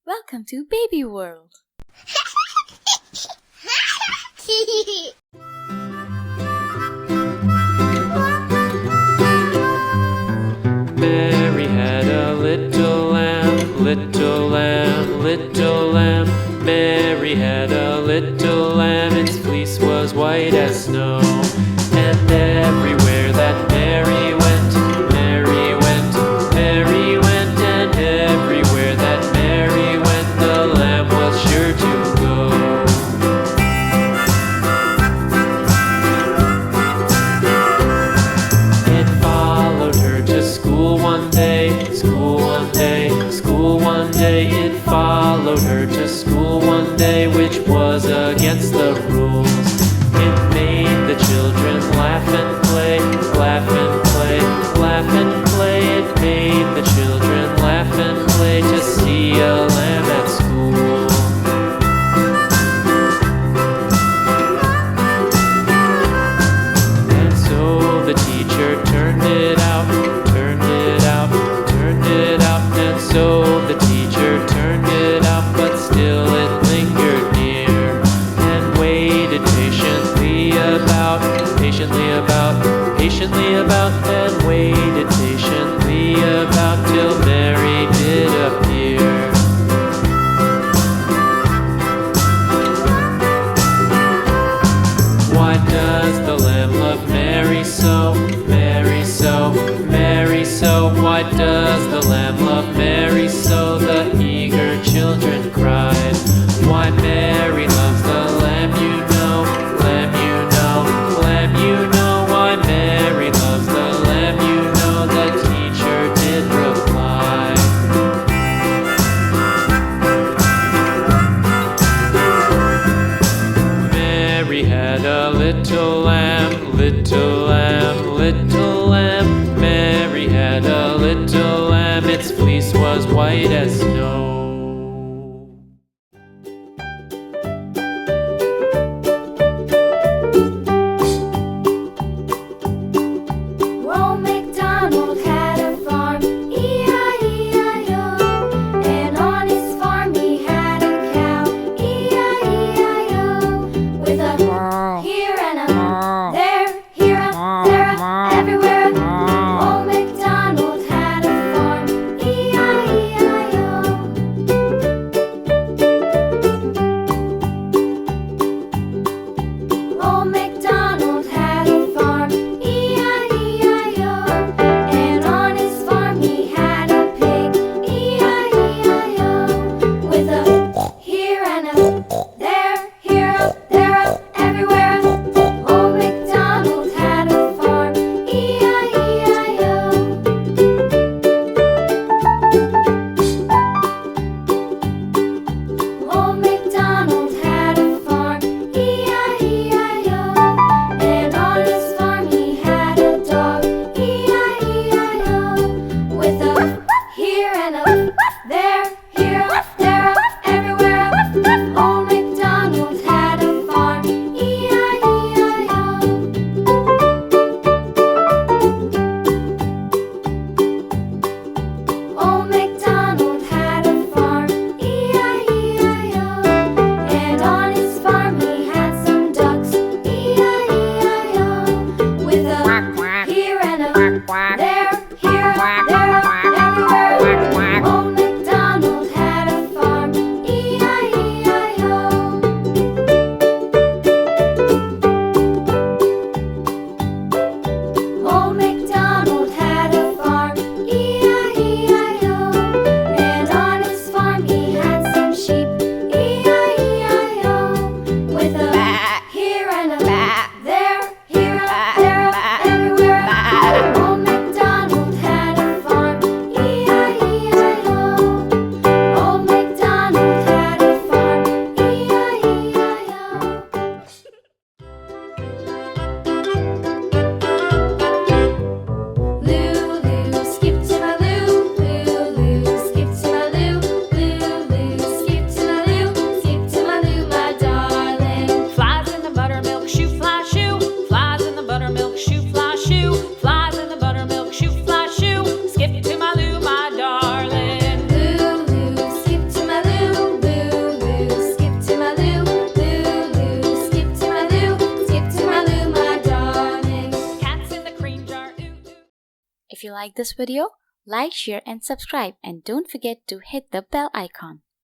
Welcome to Baby World. Mary had a little lamb, little lamb, little lamb. Mary had a little lamb, its fleece was white as snow. And everywhere that Mary went, Mary went, Mary went. And everywhere that Mary went, the lamb was sure to go. It followed her to school one day, school one day, school one day. It followed her to school one day, which was against the rules. It made the children laugh and play, laugh and play, laugh and play. It made the children laugh and play to see a lamb at school. And so the teacher turned it out, turned it out, turned it out. And so the teacher turned it out, but still it lingered near and waited patiently about, patiently about, patiently about, and waited patiently about till Mary did appear. Why does the lamb love Mary so, Mary so, Mary so? Why does the lamb love Mary so? The eager children cried. Why Mary loves the lamb, you know, lamb, you know, lamb, you know. Why Mary loves the lamb, you know, the teacher did reply. Mary had a little lamb, little lamb, little lamb. Mary had a little lamb, its fleece was white as snow. Old MacDonald had a farm, E-I-E-I-O. And on his farm he had a cow, E-I-E-I-O. With a here and a there, here a, there a, everywhere a. Old MacDonald had a farm, E-I-E-I-O. If you like this video, like, share and subscribe, and don't forget to hit the bell icon.